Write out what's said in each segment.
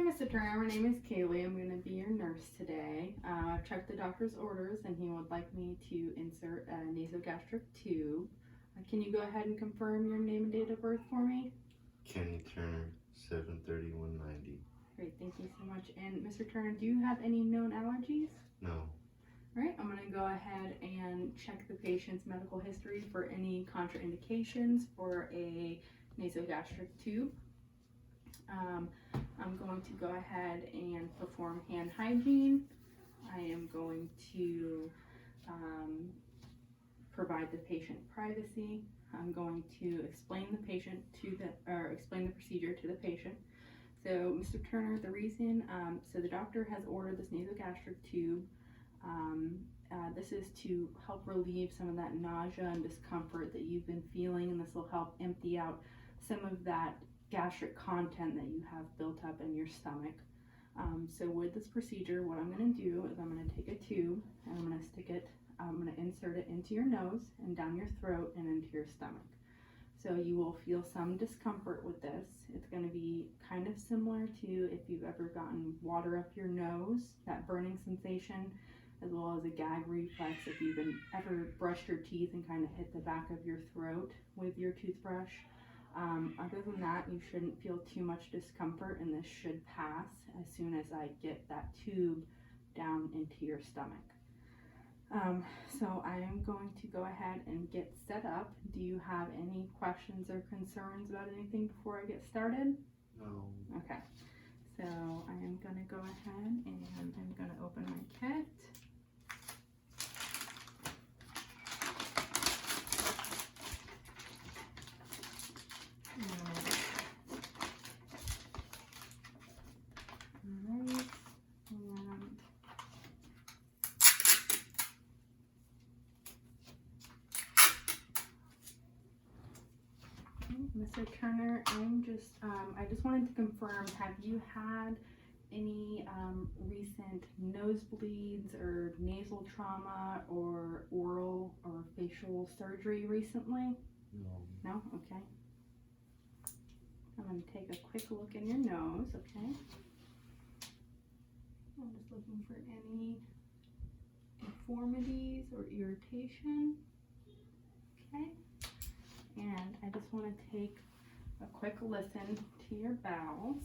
Mr. Turner. My name is Kaylee. I'm going to be your nurse today. I've checked the doctor's orders and he would like me to insert a nasogastric tube. Can you go ahead and confirm your name and date of birth for me? Kenny Turner, 7/31/90. Great, thank you so much. And Mr. Turner, do you have any known allergies? No. All right, I'm going to go ahead and check the patient's medical history for any contraindications for a nasogastric tube. I'm going to go ahead and perform hand hygiene. I am going to provide the patient privacy. I'm going to explain the procedure to the patient. So, Mr. Turner, the reason, so the doctor has ordered this nasogastric tube. This is to help relieve some of that nausea and discomfort that you've been feeling, and this will help empty out some of that gastric content that you have built up in your stomach. So with this procedure, what I'm going to do is I'm going to take a tube and I'm going to insert it into your nose and down your throat and into your stomach. So you will feel some discomfort with this. It's going to be kind of similar to if you've ever gotten water up your nose, that burning sensation, as well as a gag reflex if you've ever brushed your teeth and kind of hit the back of your throat with your toothbrush. Other than that, you shouldn't feel too much discomfort, and this should pass as soon as I get that tube down into your stomach. So I am going to go ahead and get set up. Do you have any questions or concerns about anything before I get started? No. Okay. So I am going to go ahead and I'm going to open my kit. Mr. Turner, I just wanted to confirm, have you had any recent nosebleeds or nasal trauma or oral or facial surgery recently? No. No? Okay. I'm going to take a quick look in your nose, okay? I'm just looking for any deformities or irritation. Okay. And I just want to take a quick listen to your bowels.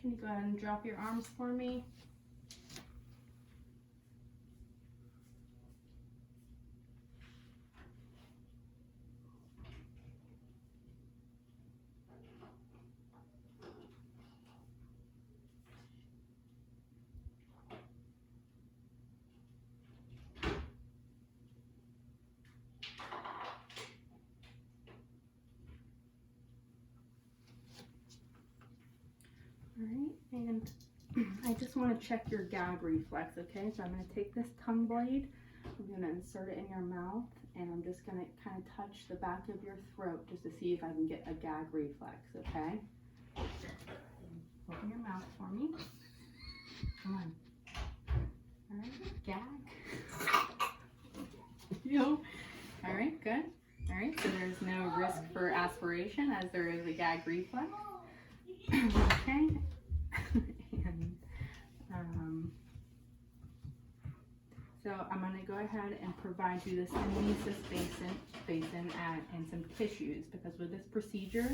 Can you go ahead and drop your arms for me? Alright, and I just want to check your gag reflex, okay? So I'm going to take this tongue blade, I'm going to insert it in your mouth, and I'm just going to kind of touch the back of your throat just to see if I can get a gag reflex, okay? Open your mouth for me. Come on. Alright, gag. Alright, good. Alright, so there's no risk for aspiration as there is a gag reflex. Okay, and so I'm going to go ahead and provide you this amniosis basin and some tissues, because with this procedure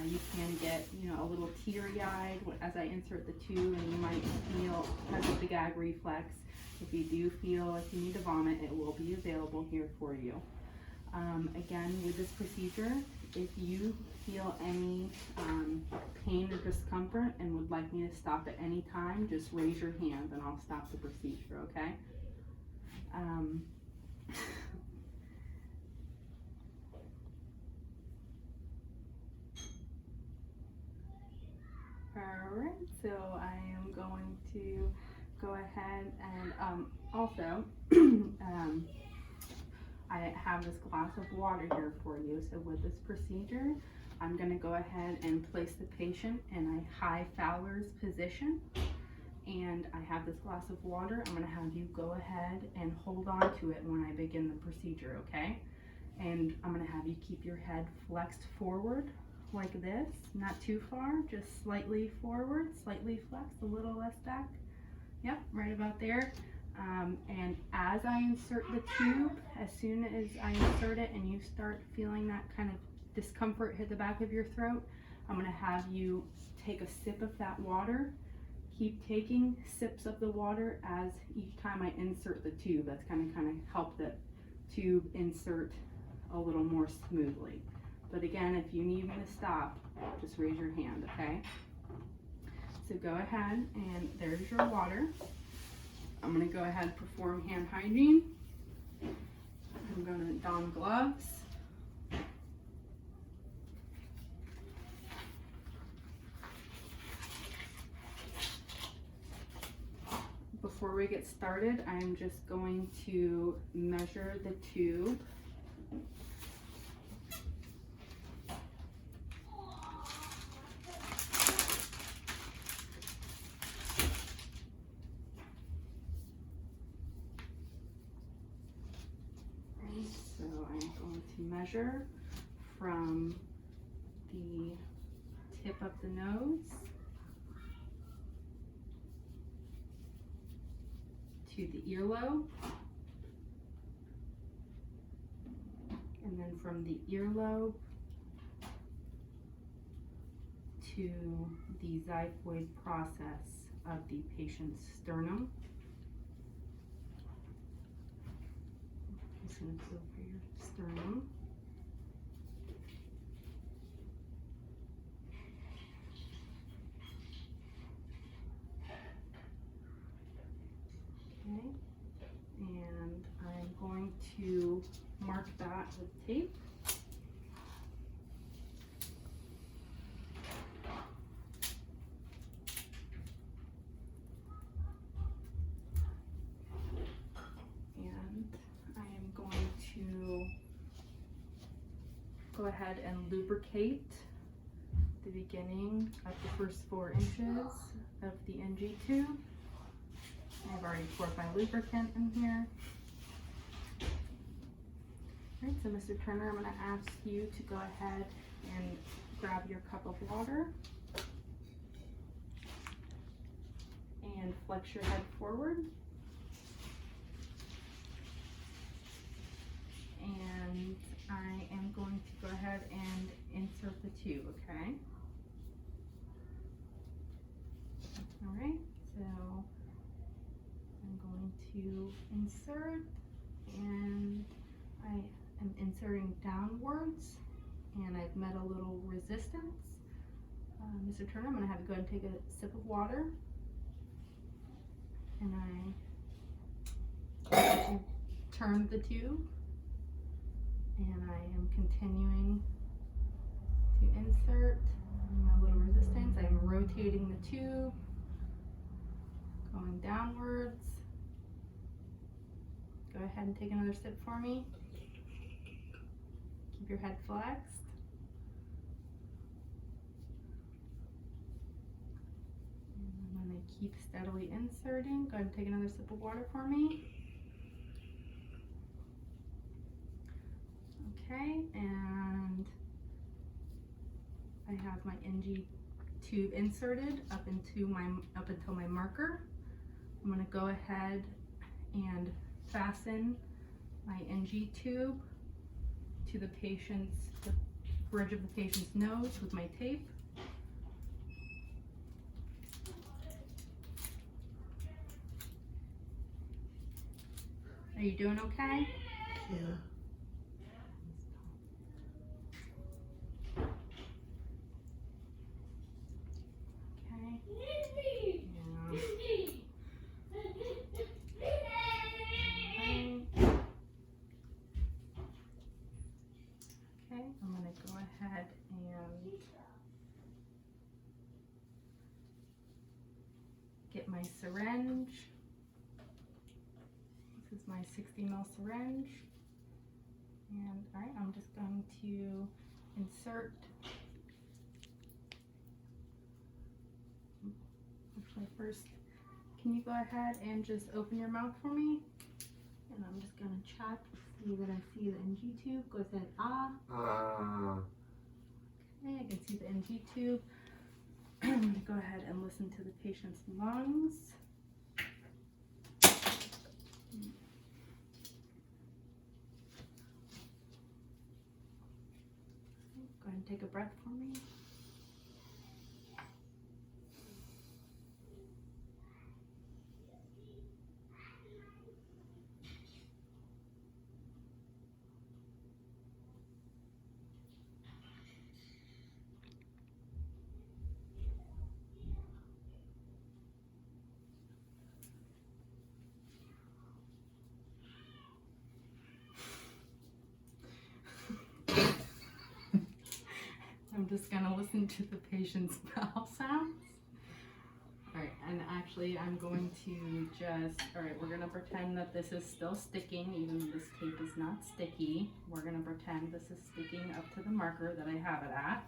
you can get a little teary-eyed as I insert the tube, and you might feel, because of the gag reflex, if you do feel like you need to vomit, it will be available here for you. Again, with this procedure, if you feel any pain or discomfort and would like me to stop at any time, just raise your hand and I'll stop the procedure, okay? Alright, so I am going to go ahead and also I have this glass of water here for you. So with this procedure, I'm going to go ahead and place the patient in a high Fowler's position. And I have this glass of water. I'm going to have you go ahead and hold on to it when I begin the procedure, okay? And I'm going to have you keep your head flexed forward like this, not too far, just slightly forward, slightly flexed, a little less back. Yep, right about there. And as I insert the tube, as soon as I insert it and you start feeling that kind of discomfort hit the back of your throat, I'm gonna have you take a sip of that water. Keep taking sips of the water as each time I insert the tube. That's kind of help the tube insert a little more smoothly. But again, if you need me to stop, just raise your hand, okay? So go ahead, and there's your water. I'm gonna go ahead and perform hand hygiene. I'm gonna don gloves. Before we get started, I'm just going to measure the tube. So I'm going to measure from the tip of the nose to the earlobe, and then from the earlobe to the xiphoid process of the patient's sternum. I'm just going to feel for your sternum. Okay, and I'm going to mark that with tape. And I am going to go ahead and lubricate the beginning of the first 4 inches of the NG tube. I've already poured my lubricant in here. All right, so Mr. Turner, I'm going to ask you to go ahead and grab your cup of water and flex your head forward. And I am going to go ahead and insert the tube, okay? All right, so I'm going to insert, and I am inserting downwards, and I've met a little resistance. Mr. Turner, I'm going to have you go ahead and take a sip of water, and I turn the tube, and I am continuing to insert a little resistance. I'm rotating the tube, going downwards. Go ahead and take another sip for me. Keep your head flexed. And I'm going to keep steadily inserting. Go ahead and take another sip of water for me. Okay, and I have my NG tube inserted up until my marker. I'm going to go ahead and fasten my NG tube to the bridge of the patient's nose with my tape. Are you doing okay? Yeah. I'm going to go ahead and get my syringe. This is my 60 ml syringe. And all right, I'm just going to insert. Actually, first, can you go ahead and just open your mouth for me? And I'm just going to check to see that I see the NG tube. Go ahead, ah. Ah. Okay, I can see the NG tube. I'm going to go ahead and listen to the patient's lungs. Go ahead and take a breath for me. I'm just gonna listen to the patient's bowel sounds. Alright, and actually I'm going to alright, we're gonna pretend that this is still sticking, even though this tape is not sticky. We're gonna pretend this is sticking up to the marker that I have it at.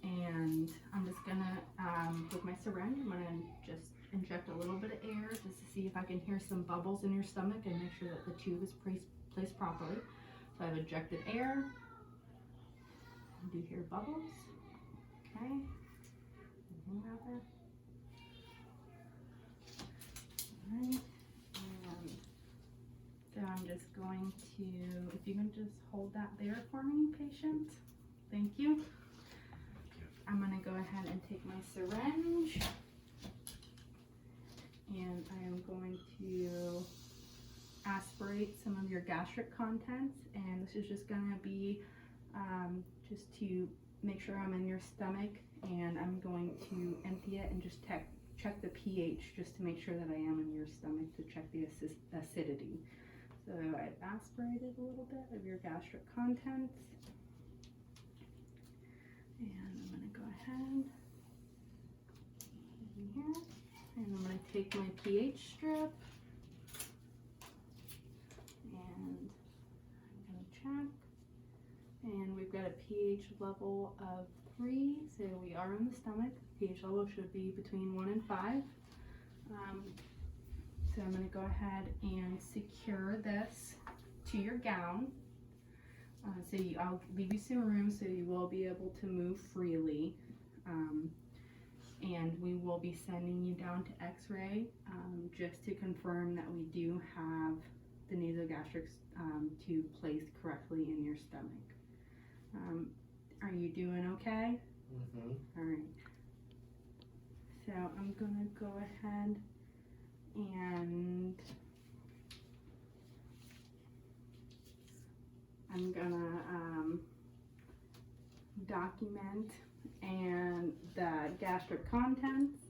And I'm just gonna, with my syringe, I'm gonna just inject a little bit of air just to see if I can hear some bubbles in your stomach and make sure that the tube is placed properly. So I've injected air. Do you hear bubbles? Okay. Anything out there? Alright. So I'm just going to, if you can just hold that there for me, patient. Thank you. I'm going to go ahead and take my syringe. And I am going to aspirate some of your gastric contents. And this is just going to be just to make sure I'm in your stomach, and I'm going to empty it and just check the pH just to make sure that I am in your stomach, to check the acidity. So I've aspirated a little bit of your gastric contents, and I'm going to go ahead in here, and I'm going to take my pH strip, and I'm going to check. And we've got a pH level of 3, so we are in the stomach. pH level should be between 1 and 5. So I'm going to go ahead and secure this to your gown. I'll leave you some room so you will be able to move freely. And we will be sending you down to X-ray just to confirm that we do have the nasogastric tube placed correctly in your stomach. Are you doing okay? Mm-hmm. All right. So I'm gonna go ahead and I'm gonna document and the gastric contents,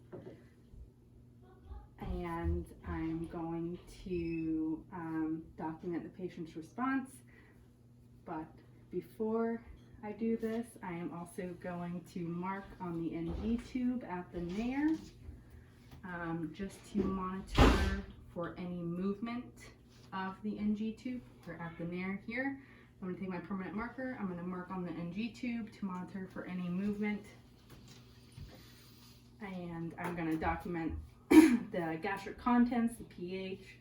and I'm going to document the patient's response. But before I do this, I am also going to mark on the NG tube at the nair, just to monitor for any movement of the NG tube. We're at the nair here. I'm going to take my permanent marker. I'm going to mark on the NG tube to monitor for any movement. And I'm going to document the gastric contents, the pH,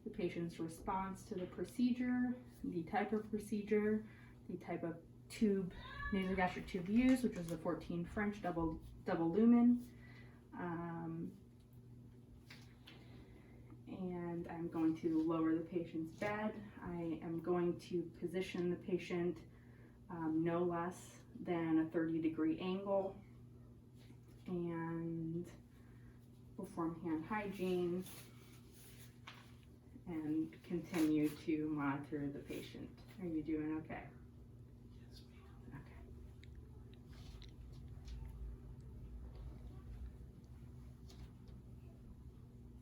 the patient's response to the procedure, the type of procedure, the type of tube, nasogastric tube used, which was the 14 French double lumen. And I'm going to lower the patient's bed. I am going to position the patient no less than a 30-degree angle, and perform hand hygiene and continue to monitor the patient. Are you doing okay? Yes, ma'am. Okay.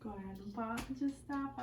Go ahead and pause. Just stop.